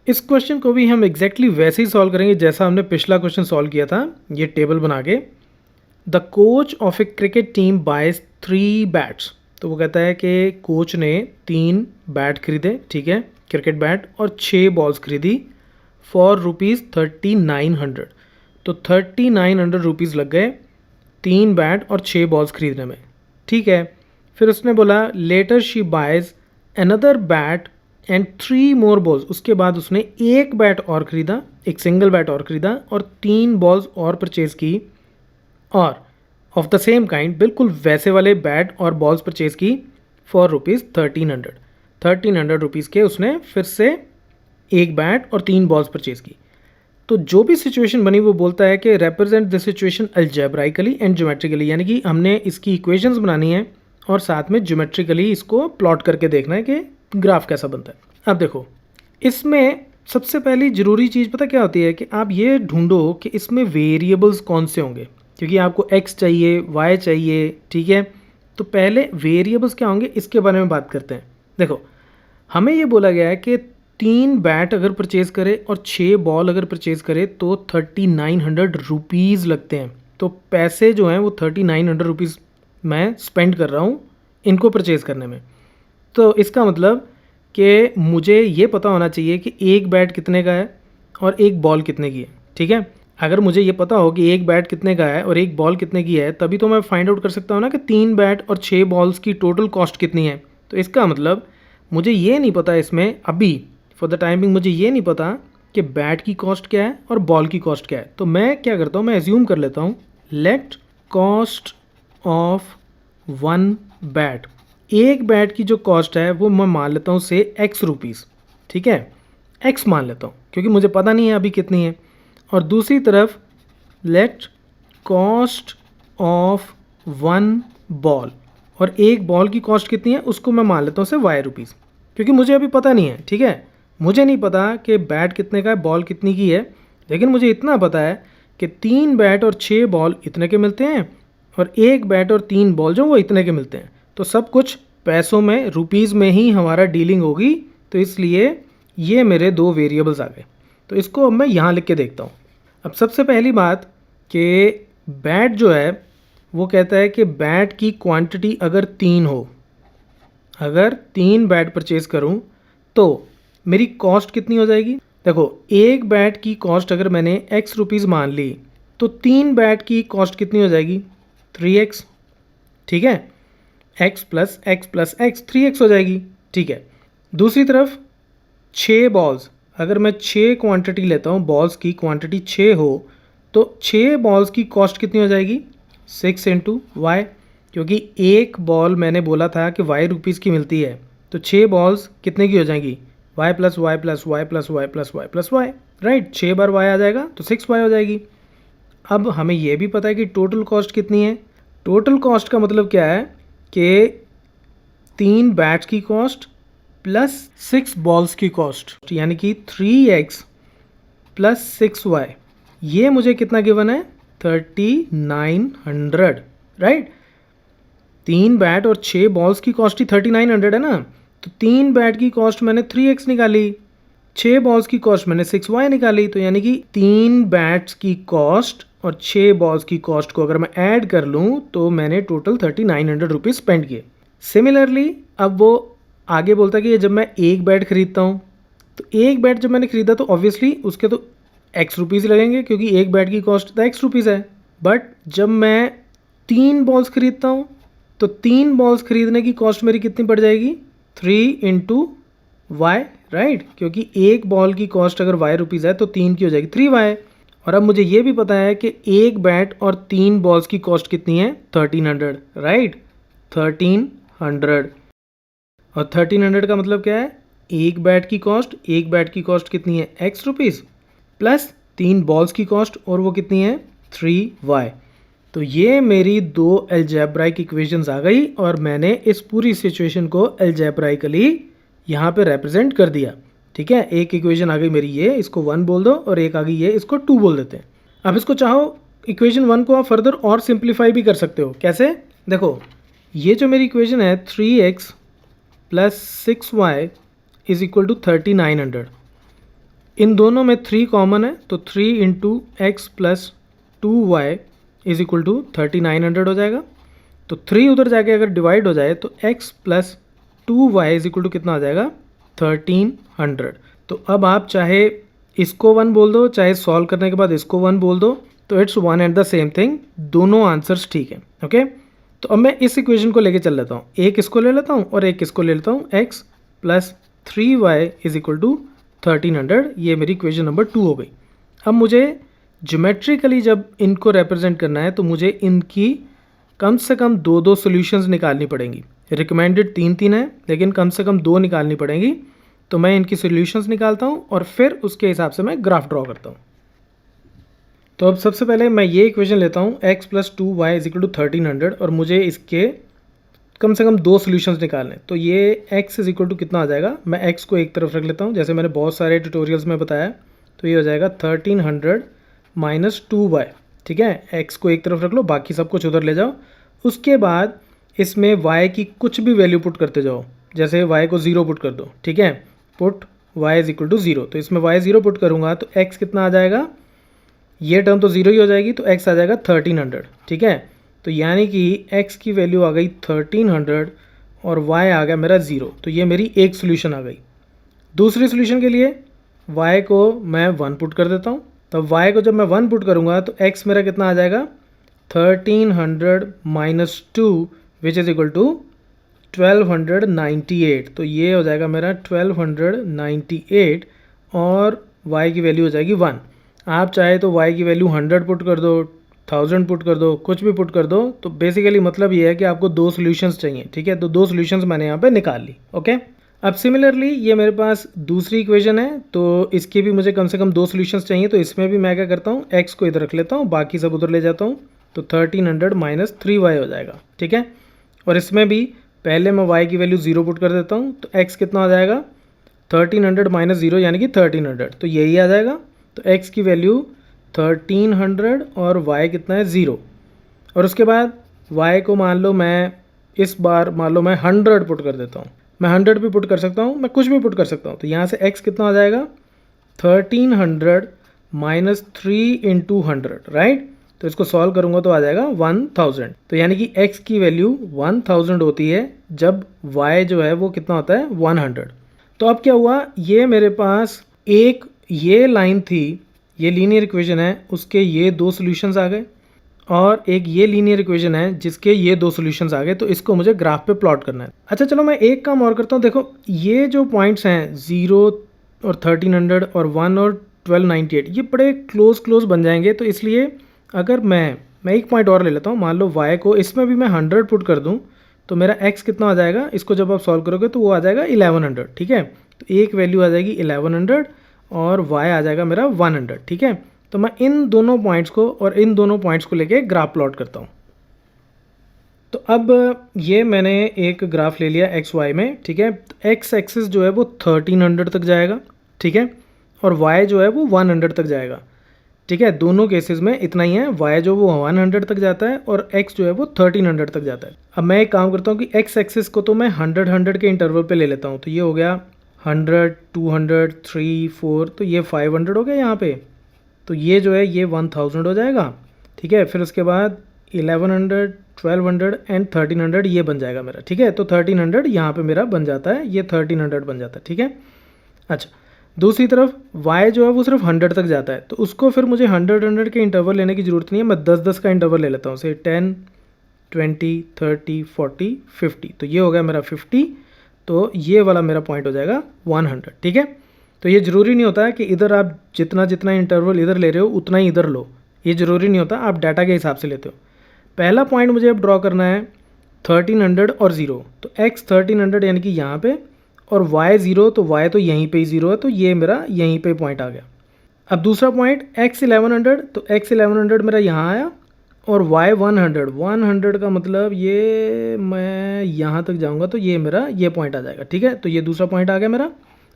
इस क्वेश्चन को भी हम एग्जैक्टली वैसे ही सॉल्व करेंगे जैसा हमने पिछला क्वेश्चन सॉल्व किया था। ये टेबल बना के the coach of a cricket team buys 3 bats. तो वो कहता है कि कोच ने 3 बैट खरीदे, ठीक है, क्रिकेट बैट, और 6 बॉल्स खरीदी फॉर ₹3900। तो 3900 रुपीज़ लग गए 3 बैट और 6 बॉल्स खरीदने में, ठीक है। फिर उसने बोला later she buys another bat and 3 more balls. उसके बाद उसने एक बैट और ख़रीदा, एक सिंगल बैट और ख़रीदा और 3 बॉल्स और परचेज़ की, और ऑफ द सेम काइंड, बिल्कुल वैसे वाले बैट और बॉल्स परचेज़ की फॉर ₹1300। 1300 रुपीज़ के उसने फिर से एक बैट और 3 बॉल्स परचेज़ की। तो जो भी सिचुएशन बनी वो बोलता है कि represent the situation algebraically and geometrically, यानी कि हमने इसकी इक्वेशंस बनानी है और साथ में ज्योमेट्रिकली इसको प्लॉट करके देखना है कि ग्राफ कैसा बनता है। अब देखो, इसमें सबसे पहली ज़रूरी चीज़ पता क्या होती है कि आप ये ढूंढो कि इसमें वेरिएबल्स कौन से होंगे, क्योंकि आपको x चाहिए, y चाहिए, ठीक है। तो पहले वेरिएबल्स क्या होंगे इसके बारे में बात करते हैं। देखो, हमें ये बोला गया है कि 3 बैट अगर परचेज़ करे और 6 बॉल अगर परचेज़ करे तो 3900 रुपीज़ लगते हैं। तो पैसे जो हैं वो 3900 रुपीज़ मैं स्पेंड कर रहा हूँ इनको परचेज़ करने में। तो इसका मतलब कि मुझे ये पता होना चाहिए कि एक बैट कितने का है और एक बॉल कितने की है, ठीक है। अगर मुझे ये पता हो कि एक बैट कितने का है और एक बॉल कितने की है, तभी तो मैं फाइंड आउट कर सकता हूँ ना कि 3 बैट और 6 बॉल्स की टोटल कॉस्ट कितनी है। तो इसका मतलब मुझे ये नहीं पता इसमें अभी फॉर द टाइमिंग, मुझे ये नहीं पता कि बैट की कॉस्ट क्या है और बॉल की कॉस्ट क्या है। तो मैं क्या करता हूँ, मैं एज्यूम कर लेता हूँ लेट कॉस्ट ऑफ 1 बैट, एक बैट की जो कॉस्ट है वो मैं मान लेता हूँ से x रुपीज़, ठीक है, x मान लेता हूँ क्योंकि मुझे पता नहीं है अभी कितनी है। और दूसरी तरफ लेट कॉस्ट ऑफ 1 बॉल, और एक बॉल की कॉस्ट कितनी है उसको मैं मान लेता हूँ से y रुपीज़, क्योंकि मुझे अभी पता नहीं है, ठीक है। मुझे नहीं पता कि बैट कितने का है, बॉल कितनी की है, लेकिन मुझे इतना पता है कि 3 बैट और 6 बॉल इतने के मिलते हैं और एक बैट और 3 बॉल जो वो इतने के मिलते हैं। तो सब कुछ पैसों में, रुपीज़ में ही हमारा डीलिंग होगी, तो इसलिए ये मेरे 2 वेरिएबल्स आ गए। तो इसको अब मैं यहाँ लिख के देखता हूँ। अब सबसे पहली बात कि बैट जो है वो कहता है कि बैट की क्वांटिटी अगर 3 हो, अगर 3 बैट परचेज़ करूं तो मेरी कॉस्ट कितनी हो जाएगी। देखो, एक बैट की कॉस्ट अगर मैंने x रुपीज़ मान ली तो 3 बैट की कॉस्ट कितनी हो जाएगी 3x, ठीक है। x plus x plus x 3x हो जाएगी, ठीक है। दूसरी तरफ 6 बॉल्स, अगर मैं 6 क्वांटिटी लेता हूँ, बॉल्स की क्वांटिटी 6 हो तो 6 बॉल्स की कॉस्ट कितनी हो जाएगी 6 इंटू वाई, क्योंकि एक बॉल मैंने बोला था कि y रुपीज़ की मिलती है, तो 6 बॉल्स कितने की हो जाएंगी y plus y plus y plus y plus y plus y, right. 6 बार y आ जाएगा तो 6y हो जाएगी। अब हमें यह भी पता है कि टोटल कॉस्ट कितनी है। टोटल कॉस्ट का मतलब क्या है कि 3 बैट्स की कॉस्ट प्लस 6 बॉल्स की कॉस्ट, यानी कि 3x प्लस 6y, ये मुझे कितना गिवन है 3900, राइट। 3 बैट और 6 बॉल्स की कॉस्ट ही 3900 है ना। तो 3 बैट की कॉस्ट मैंने 3x निकाली, 6 बॉल्स की कॉस्ट मैंने 6y निकाली, तो यानी कि 3 बैट्स की कॉस्ट और 6 बॉल्स की कॉस्ट को अगर मैं ऐड कर लूँ तो मैंने टोटल 3900 रुपीज़ स्पेंड किए। सिमिलरली अब वो आगे बोलता है कि जब मैं एक बैट खरीदता हूँ, तो एक बैट जब मैंने खरीदा तो ऑब्वियसली उसके तो x रुपीज़ लगेंगे क्योंकि एक बैट की कॉस्ट तो x रुपीज़ है। बट जब मैं 3 बॉल्स खरीदता हूँ तो 3 बॉल्स खरीदने की कॉस्ट मेरी कितनी पड़ जाएगी 3 इंटू वाई, राइट, क्योंकि एक बॉल की कॉस्ट अगर y रुपीज़ है तो 3 की हो जाएगी 3y। और अब मुझे ये भी पता है कि एक बैट और 3 बॉल्स की कॉस्ट कितनी है 1300, राइट, 1300। और 1300 का मतलब क्या है, एक बैट की कॉस्ट कितनी है x रुपीज़ प्लस 3 बॉल्स की कॉस्ट, और वो कितनी है 3y। तो ये मेरी 2 अलजेब्राइक इक्वेशंस आ गई और मैंने इस पूरी सिचुएशन को अलजेब्राइकली यहाँ पे रिप्रेजेंट कर दिया, ठीक है। एक इक्वेशन आ गई मेरी ये, इसको 1 बोल दो, और एक आ गई ये, इसको 2 बोल देते हैं। अब इसको चाहो इक्वेशन 1 को आप फर्दर और सिंप्लीफाई भी कर सकते हो। कैसे, देखो, ये जो मेरी इक्वेशन है 3x plus 6y is equal to 3900, इन दोनों में 3 कॉमन है, तो 3 into x plus 2y is equal to 3900 हो जाएगा। तो 3 उधर जाके अगर डिवाइड हो जाए तो x plus 2y is equal to कितना आ जाएगा 1300। तो अब आप चाहे इसको 1 बोल दो, चाहे सॉल्व करने के बाद इसको 1 बोल दो, तो it's one and the same thing, दोनों आंसर्स ठीक है। ओके, तो अब मैं इस इक्वेशन को लेके चल लेता हूँ, एक इसको ले लेता हूँ और एक इसको ले लेता हूँ, x plus 3y is equal to 1300। ये मेरी इक्वेशन नंबर 2 हो गई। अब मुझे ज्योमेट्रिकली जब इनको रिप्रेजेंट करना है तो मुझे इनकी कम से कम 2 सॉल्यूशंस निकालनी पड़ेंगी। रिकमेंडेड 3 है, लेकिन कम से कम 2 निकालनी पड़ेंगी। तो मैं इनकी सॉल्यूशंस निकालता हूँ और फिर उसके हिसाब से मैं ग्राफ ड्रॉ करता हूँ। तो अब सबसे पहले मैं ये इक्वेशन लेता हूँ x plus 2y is equal to 1300 और मुझे इसके कम से कम 2 सॉल्यूशंस निकालने। तो ये x इज इक्वल टू कितना आ जाएगा, मैं x को एक तरफ रख लेता हूँ जैसे मैंने बहुत सारे ट्यूटोरियल्स में बताया। तो ये हो जाएगा 1300 माइनस 2y। ठीक है, x को एक तरफ रख लो, बाकी सब कुछ उधर ले जाओ। उसके बाद इसमें y की कुछ भी वैल्यू पुट करते जाओ, जैसे y को 0 पुट कर दो। ठीक है, put y is equal to 0। तो इसमें y 0 पुट करूँगा तो x कितना आ जाएगा, ये टर्म तो 0 ही हो जाएगी, तो x आ जाएगा 1300। ठीक है, तो यानी कि x की वैल्यू आ गई 1300 और y आ गया मेरा 0। तो ये मेरी एक सोल्यूशन आ गई। दूसरी सोल्यूशन के लिए y को मैं 1 पुट कर देता हूँ। तब y को जब मैं 1 पुट करूँगा तो x मेरा कितना आ जाएगा 1300 minus 2 which is equal to 1298। तो ये हो जाएगा मेरा 1298 और y की वैल्यू हो जाएगी 1। आप चाहे तो y की वैल्यू 100 पुट कर दो, 1000 पुट कर दो, कुछ भी पुट कर दो। तो बेसिकली मतलब ये है कि आपको 2 सॉल्यूशंस चाहिए। ठीक है, तो 2 सॉल्यूशंस मैंने यहाँ पे निकाल ली। ओके, अब सिमिलरली ये मेरे पास दूसरी इक्वेशन है, तो इसके भी मुझे कम से कम 2 सॉल्यूशंस चाहिए। तो इसमें भी मैं क्या करता हूँ, x को इधर रख लेता हूँ, बाकी सब उधर ले जाता हूँ। तो 1300 माइनस 3y हो जाएगा। ठीक है, और इसमें भी पहले मैं y की वैल्यू 0 पुट कर देता हूँ। तो x कितना आ जाएगा 1300 माइनस 0 यानी कि 1300, तो यही आ जाएगा। तो x की वैल्यू 1300 और y कितना है 0। और उसके बाद y को मान लो मैं इस बार मान लो मैं 100 पुट कर देता हूँ। मैं 100 भी पुट कर सकता हूँ, मैं कुछ भी पुट कर सकता हूँ। तो यहाँ से x कितना आ जाएगा 1300 माइनस 3 इंटू 100, राइट। तो इसको सॉल्व करूँगा तो आ जाएगा 1000। तो यानी कि x की वैल्यू 1000 होती है जब y जो है वो कितना होता है 100। तो अब क्या हुआ, ये मेरे पास एक ये लाइन थी, ये लीनियर इक्वेशन है, उसके ये 2 सॉल्यूशंस आ गए, और एक ये लीनियर इक्वेशन है जिसके ये 2 सॉल्यूशंस आ गए। तो इसको मुझे ग्राफ पे प्लॉट करना है। अच्छा चलो मैं एक काम और करता हूँ। देखो ये जो पॉइंट्स हैं 0 और 1300 और 1 और 1298, ये बड़े क्लोज बन जाएंगे। तो इसलिए अगर मैं एक पॉइंट और ले लेता हूँ, मान लो y को इसमें भी मैं 100 पुट कर दूँ तो मेरा x कितना आ जाएगा, इसको जब आप सॉल्व करोगे तो वो आ जाएगा 1100। ठीक है, तो एक वैल्यू आ जाएगी 1100 और y आ जाएगा मेरा 100। ठीक है, तो मैं इन दोनों पॉइंट्स को और इन दोनों पॉइंट्स को लेके ग्राफ प्लॉट करता हूँ। तो अब ये मैंने एक ग्राफ ले लिया एक्स वाई में। ठीक है, एक्स एक्सिस जो है वो 1300 तक जाएगा। ठीक है, और y जो है वो 100 तक जाएगा। ठीक है, दोनों केसेस में इतना ही है, y जो वो 100 तक जाता है और x जो है वो 1300 तक जाता है। अब मैं एक काम करता हूँ कि x एक्सिस को तो मैं 100 के इंटरवल पे ले लेता हूँ। तो ये हो गया 100, 200, 3, 4, तो ये 500 हो गया यहाँ पे। तो ये जो है ये 1000 हो जाएगा। ठीक है, फिर उसके बाद 1100, 1200 एंड 1300 ये बन जाएगा मेरा। ठीक है, तो 1300 यहाँ पे मेरा बन जाता है, ये 1300 बन जाता है। ठीक है, अच्छा दूसरी तरफ y जो है वो सिर्फ 100 तक जाता है, तो उसको फिर मुझे 100 के इंटरवल लेने की ज़रूरत नहीं है। मैं 10 का इंटरवल ले लेता हूँ, से 10, 20, 30, 40, 50। तो ये हो गया मेरा 50। तो ये वाला मेरा पॉइंट हो जाएगा 100। ठीक है, तो ये ज़रूरी नहीं होता है कि इधर आप जितना जितना इंटरवल इधर ले रहे हो उतना ही इधर लो, ये ज़रूरी नहीं होता, आप डाटा के हिसाब से लेते हो। पहला पॉइंट मुझे अब ड्रॉ करना है 1300 और 0। तो x 1300 यानी कि यहाँ पे, और y 0, तो y तो यहीं पे ही 0 है, तो ये मेरा यहीं पे पॉइंट आ गया। अब दूसरा पॉइंट x 1100, तो x 1100 मेरा यहाँ आया, और y 100 का मतलब ये मैं यहाँ तक जाऊँगा तो ये मेरा ये पॉइंट आ जाएगा। ठीक है, तो ये दूसरा पॉइंट आ गया मेरा।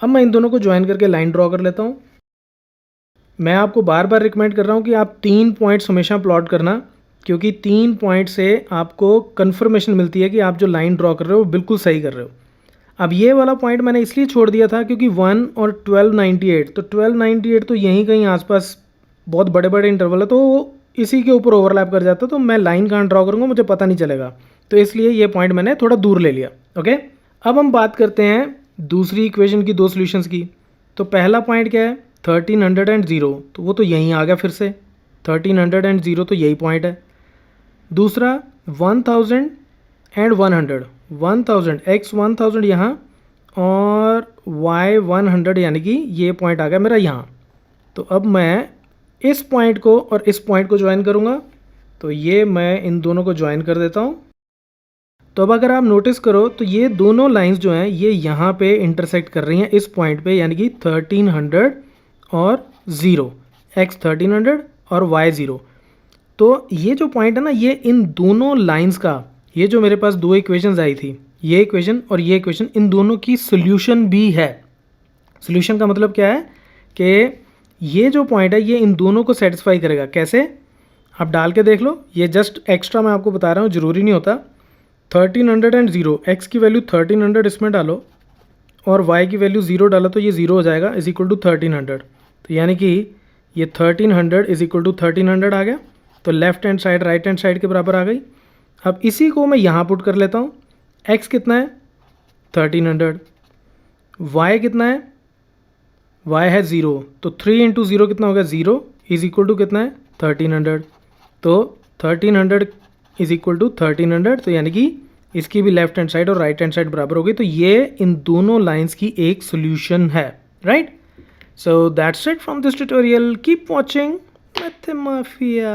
अब मैं इन दोनों को ज्वाइन करके लाइन ड्रॉ कर लेता हूँ। मैं आपको बार बार रिकमेंड कर रहा हूँ कि आप 3 पॉइंट्स हमेशा प्लॉट करना, क्योंकि 3 पॉइंट से आपको कन्फर्मेशन मिलती है कि आप जो लाइन ड्रॉ कर रहे हो वो बिल्कुल सही कर रहे हो। अब ये वाला पॉइंट मैंने इसलिए छोड़ दिया था क्योंकि 1 और 1298, तो 1298 तो यहीं कहीं आसपास बहुत बड़े बड़े इंटरवल है, तो वो इसी के ऊपर ओवरलैप कर जाता, तो मैं लाइन कहाँ ड्रॉ करूँगा मुझे पता नहीं चलेगा, तो इसलिए ये पॉइंट मैंने थोड़ा दूर ले लिया। ओके, अब हम बात करते हैं दूसरी इक्वेशन की, दो सॉल्यूशंस की। तो पहला पॉइंट क्या है, 1300 तो वो तो यहीं आ गया फिर से, 1300 तो यही पॉइंट है। दूसरा 1000 एंड 100, 1000 x 1000 यहाँ और y 100 यानी कि ये पॉइंट आ गया मेरा यहाँ। तो अब मैं इस पॉइंट को और इस पॉइंट को ज्वाइन करूँगा, तो ये मैं इन दोनों को ज्वाइन कर देता हूँ। तो अब अगर आप नोटिस करो तो ये दोनों लाइंस जो हैं ये यहाँ पे इंटरसेक्ट कर रही हैं इस पॉइंट पे, यानी कि 1300 और 0, x 1300 और y 0। तो ये जो पॉइंट है ना, ये इन दोनों लाइंस का, ये जो मेरे पास दो इक्वेशंस आई थी, ये इक्वेशन और ये इक्वेशन, इन दोनों की सोल्यूशन भी है। सोल्यूशन का मतलब क्या है कि ये जो पॉइंट है ये इन दोनों को सेटिस्फाई करेगा। कैसे, आप डाल के देख लो, ये जस्ट एक्स्ट्रा मैं आपको बता रहा हूँ, ज़रूरी नहीं होता। 1300 एंड 0, x की वैल्यू 1300 इसमें डालो और y की वैल्यू 0 डालो, तो ये 0 हो जाएगा, इज इक्वल टू 1300। तो यानी कि ये 1300 इज इक्वल टू 1300 आ गया, तो left hand side right hand side के बराबर आ गई। अब इसी को मैं यहाँ पुट कर लेता हूँ, x कितना है 1300, y कितना है, y है 0, तो 3 इंटू 0 कितना हो गया 0, इज इक्वल टू कितना है 1300। तो 1300 इज इक्वल टू 1300, तो यानी कि इसकी भी लेफ्ट हैंड साइड और राइट हैंड साइड बराबर हो गई, तो ये इन दोनों लाइंस की एक सोल्यूशन है, right. So that's it from this tutorial, keep watching मैथमाफिया।